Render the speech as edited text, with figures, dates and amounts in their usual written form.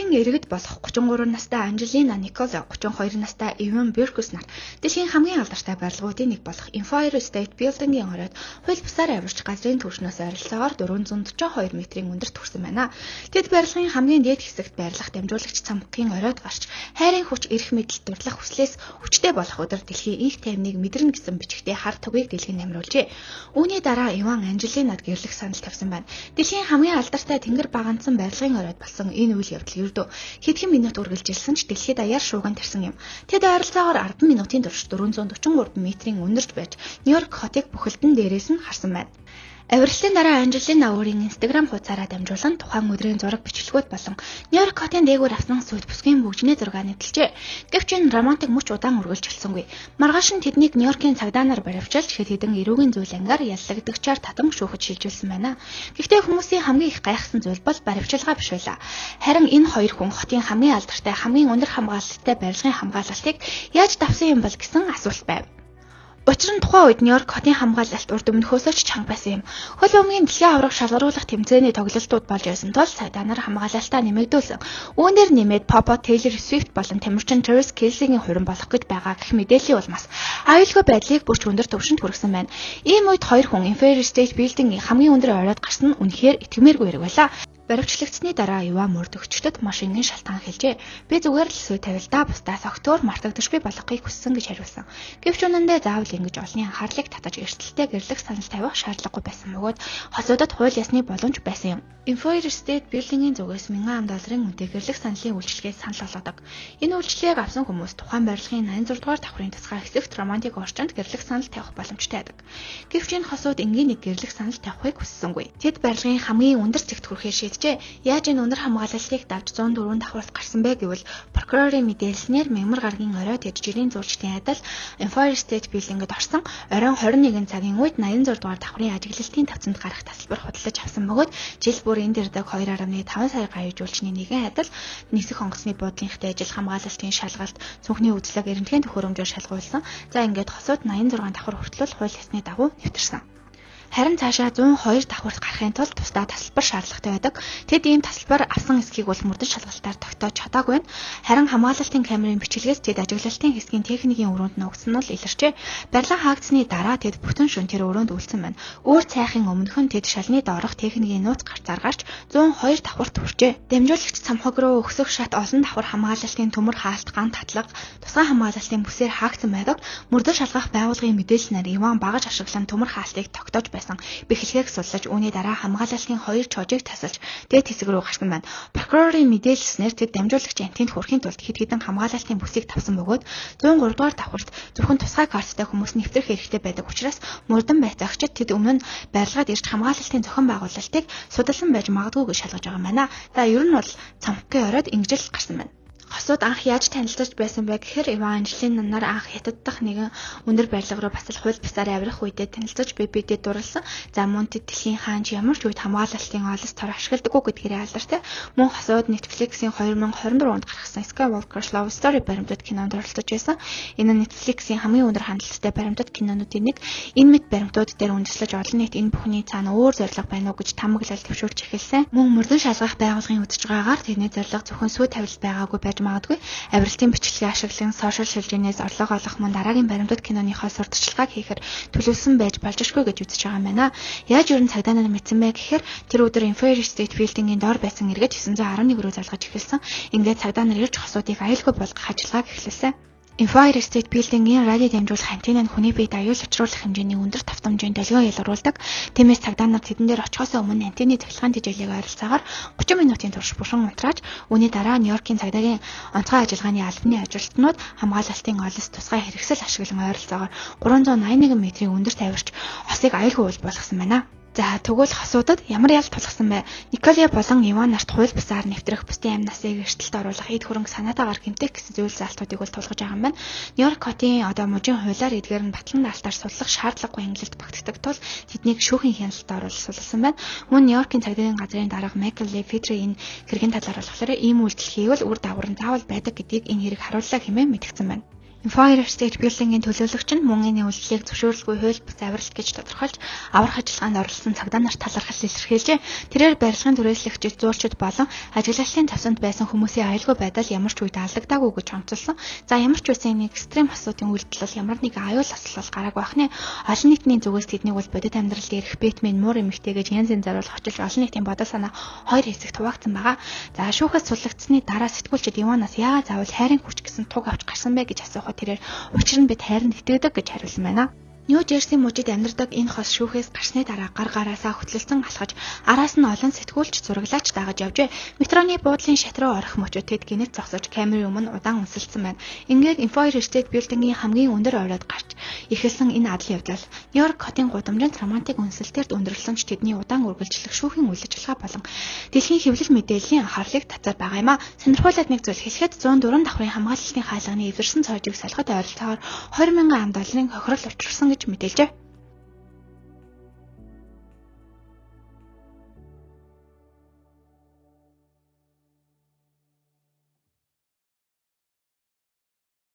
Америкийн иргэд болох 33 настай Анжелина Никола, 32 настай Иван Биркус нар дэлхийн хамгийн алдартай барилгуудын нэг болох Empire State Building-ийн оройд хууль бусаар авирч газрын түвшнөөс ойролцоогоор 442 метрийн өндөрт хүрсэн байна. Тэд барилгын хамгийн дээд хэсэгт байрлах дамжуулагч цамхгийн оройд гарч хайрын хүч эрх мэдэл дурлах хүслээс хүчтэй болох өдөр дэлхийн их тайвныг мэдэрнэ гэсэн бичгтээ хар түгийг дэлгэн амируулжээ. Үүний дараа Иван Анжелинад гэрлэх санал тавьсан байна. Дэлхийн хамгийн алдартай тэнгэр баганцсан барилгын оройд болсон энэ үйл явдал ердөө хэдхэн минут үргэлжилсэн ч дэлхийд даяар шууган тарьсан юм. Тэд ойролцоогоор 10 минутын турш 443 метрийн өндөрт байж Нью-Йорк хотыг бүхэлдэн дээрээс нь харсан байна. Авирлалын дараа Анжелина өөрийн Instagram хуудасаараа дамжуулан тухайн өдрийн зураг бичлэгүүд болон Нью-Йорк хотын дээгүүр авсан сүйт бүсгийн бүгжний зураг нэвтэлжээ. Гэвч энэ романтик мөч удаан үргэлжилсэнгүй. Маргааш нь тэднийг Нью-Йоркийн цагдаа нар баривчилж хэд хэдэн эрүүгийн зүйл ангаар яллагдагчаар татан шүүхэд шилжүүлсэн байна. Гэхдээ хүмүүсийн хамгийн их гайхсан зүйл бол баривчилгаа биш байлаа. Харин энэ хоёр хүн хотын хамгийн алдартай, хамгийн өндөр хамгаалалттай барилгын хамгаалалтыг яаж давсан юм бол гэсэн асуулт байв. Учир нь тухайн үед Нью-Йорк хотын хамгаалалт урд өмнөхөөсөө ч чанга байсан юм. Хөл өмгийн дэлхийн аврах шалгаруулах тэмцээний тоглолтууд болж байсан тул цагдаа нар хамгаалалтаа нэмэгдүүлсэн. Үүн дээр нэмээд Papa Taylor Swift болон тэмэрчин Travis Kelce-ийн хурим болох гэж байгаа гэх мэдээллийн улмаас аюулгүй байдлыг бүрч өндөр төвшөнд хүргэсэн байна. Ийм үед хоёр хүн Empire State Building-ийн хамгийн өндөр оройд гарсан нь үнэхээр итгэмээргүй хэрэг байлаа. Баривчлагдсны дараа Иван мөрдөгчдөд маш энгийн шалтгаан хэлжээ. Би зүгээр л сүй тавилдаа бусдаас огтур мартагдашгүй болохыг хүссэн гэж хариулсан. Гэвч үнэндээ заавал ингэж олонний анхаарлыг татаж эрсдэлтэй гэрлэх санал тавих шаардлагагүй байсан бөгөөд хосуудад хууль ёсны боломж байсан юм. Empire State Building-ийн зүгээс $1000 үнэтэй гэрлэх саналын үйлчилгээ санал болгодог. Энэ үйлчилгээг авсан хүмүүс тухайн барилгын 86 дугаар давхрын тусгай хэсэгт романтик орчинд гэрлэх санал тавих боломжтой байдаг. Гэвч энэ хосууд энгийн нэг гэрлэх санал тавихыг хүссэнгүй. Тэд барилгын хамгийн өндөр зэгт хүрэхээр шийджээ. Яаж энэ өндөр хамгаалалтыг давж 104 давхурт гарсан бэ гэвэл прокурорын мэдээлснээр Мягмар гарагийн оройд тэд жирийн зурчдын адил Empire State Building-д орсон оройн 21 цагийн үед 86 дугаар давхрын ажиглалтын тавцанд гарах тасалбар худалдаж авсан бөгөөд жил бүр энэ дэрдэг 2.5 сая гавь жуулчны нэгэн адил нисэх онгоцны буудлынхтай ажил хамгаалалтын шалгалт цүнхний үзлэг эрентгийн төхөөрөмжөөр шалгуулсан. За ингээд хосууд 86 давхар хүртэл хууль ёсны дагуу нэвтэрсэн. Харин цаашаа 102 давхурт гарахын тулд тусдаа тасалбар шаардлагатай байдаг. Тэд ийм тасалбар авсан эсхийг бол мөрдөн шалгалтаар тогтоож чадаагүй байна. Харин хамгаалалтын камерын бичлэгээс тэд ажиглалтын хэсгийн техникийн өрөөнд нуугдсан нь л илэрчээ. Барилга хаагдсны дараа тэд бүтэн шөнө тэр өрөөнд үлдсэн байна. Өөр цайхын өмнөх нь тэд шалны доорох техникийн нууц гарч 102 давхурт хүрчээ. Дамжуулагч цамхаг руу өксөх шат олон давхар хамгаалалтын төмөр хаалт гант татлага тусгай хамгаалалтын бүсээр хаагдсан байдаг. Мөрдөн шалгах байгууллагын мэдээлснээр Иван багаж ашиглан төмөр хаалтыг тогтоож байсан бэхлэхийг суллаж үүний дараа хамгаалалтын хоёр чожийг тасалж дээд хэсэг рүү гарсан байна. Прокурорын мэдээлснээр тэд дамжуулагч Антинд хүрэхийн тулд хэд хэдэн хамгаалалтын бүсийг тавсан бөгөөд 103 дугаар давхурт зөвхөн тусгай карттай хүмүүс нэвтрэх хэрэгтэй байдаг учраас мөрдөн байцаагчид тэд өмнө нь барилгаад ирж хамгаалалтын зохион байгуулалтыг судалсан байж магадгүй гэж шалгаж байгаа юм байна. За ер нь бол цамхгийн оройд ингэж л гарсан байна. Хосууд анх яаж танилцаж байсан бэ гэхээр Иван Анжелина нар анх хятад дахь нэгэн өндөр барилга руу бас л хууль бусаар авирах үедээ танилцаж BBD дурлсан. За мөн тэд дэлхийн хаанч ямар ч үед хамгаалалтын олос тор ашигладаггүй гэдгээрээ алдартай. Мөн хосууд Netflix-ийн 2024 онд гаргасан Skywalker's Love Story баримтат кинонд оролцож байсан. Энэ нь Netflix-ийн хамгийн өндөр хандлттай баримтат кинонуудын нэг. Энэ мэт баримтууд дээр үндэслэж олон нийт энэ бүхний цаана өөр зорилго байна уу гэж тамаглал төвшүүлж эхэлсэн. Мөн мөрдөн шалгах байгууллагын үзэж байгаагаар тэдний зорилго зөвхөн сүй тавилт байгаагүй магадгүй авиралтын бичлэгийг ашиглан сошиал шилжээнээс орлого олох мөн дараагийн баримтат киноныхоо сурталчилгааг хийхээр төлөвлөсөн байж болжшгүй гэж үзэж байгаа юм байна. Яаж ерөн цагдаа нар мэдсэн бэ гэхээр тэр өдөр Empire State Building-ийн доор байсан эргэж 911 рүү залгаж эхэлсэн. Ингээд цагдаа нар ирж хосуудыг аюулгүй болгох ажиллагааг эхлүүлсэн. Empire State Building-ийн радио дамжуулах антеннад хүний биед аюул учруулах хэмжээний өндөр тавтамжийн долгион ялгаруулдаг. Тиймээс цагдаа нар тэдэн дээр очихоос өмнө антенны цахилгаан тэжээлийг ойролцоогоор 30 минутын турш бушин унтрааж, үүний дараа Нью-Йоркийн цагдаагийн онцгой ажиллагааны албаны ажилтнууд хамгаалалтын олос тусгай хэрэгсэл ашиглан ойролцоогоор 381 метрийн өндөрт авирч хосыг аюулгүй болгосон байна. За тэгвэл хосуудад ямар ял тулгсан бэ? Николя болон Иван нарт хууль бусаар нэвтрэх бусдын амь насыг эрсдэлд оруулах эд хөрөнгө санаатаагаар гэмтэх гэсэн зүйл залтуудыг бол тулгаж байгаа юм байна. Нью-Йорк хотын одоо мужийн хуулиар эдгээр нь батлан даалтаар судлах шаардлагагүй ангилалд багтдаг тул тэднийг шүүхийн хяналтад оруулж сулсан байна. Мөн Нью-Йоркийн цагдаагийн газрын дарга Майкл Лефитри энэ хэргийн талаар болохоор ийм үйлдэл хийвэл үр дагавар нь заавал байдаг гэдгийг энэ хэрэг харууллаа хэмээн мэдгдсэн байна. Empire State Building-ийн төлөөлөгч нь мөн энэ үйлчлэгийг зөвшөөрлгүй хууль бус авиралт гэж тодорхойлж аврах ажиллагаанд оролцсон цагдаа нарт талархал илэрхийлжээ. Тэрээр барилгын түрээслэгчид, зуулчид болон ажиглалтын тавсанд байсан хүмүүсийн аюулгүй байдал ямар ч үед алдагдаагүй гэж онцолсон. За ямар ч үсэн нэг экстрем асуудын үйлдэл ямар нэг аюул ослол гараагүй байх нэ. Олон нийтийн зүгээс тэднийг бол бодит амьдралд ирэх Бэтмен муур эмэгтэй гэж янз янзаар бол хочилж олон нийтийн бодол санаа хоёр хэсэгт хуваагдсан байгаа. За шүүхээс суллагдсны дараа сэтгүүлчид Иванаас яагаад заавал хайрын хүч гэсэн туг авч гарсан бэ гэж асуухад тэрээр учир нь бид хайранд итгэдэг гэж хариулсан байна. Нью Жерси мужид амьдардаг энэ хос шүүхээс гарсны дараа гар гараасаа хөтлөлтөн алхаж араас нь олон сэтгүүлч зураглаач дагаж явжээ. Метроны буудлын шат руу орох мужид тэд гинэт зогсож камерын өмнө удаан үнсэлсэн байна. Ингээд Empire State Building-ийн хамгийн өндөр оройд гарч эхэлсэн энэ адал явдал Нью-Йорк хотын гудамжинд романтик үнсэлтээр өндөрлсөн ч тэдний удаан үргэлжлэх шүүхийн үйл ажиллагаа болон дэлхийн хэвлэл мэдээллийн анхаарлыг татсаар байгаа юм а. Сонирхуулаад нэг зүйл хэлэхэд 104 давхрын хамгаалалтын хаалганы эвэрсэн цоожийг салахад ойролцоогоор $20,000 хохирол учирсан гэж мэдээлжээ.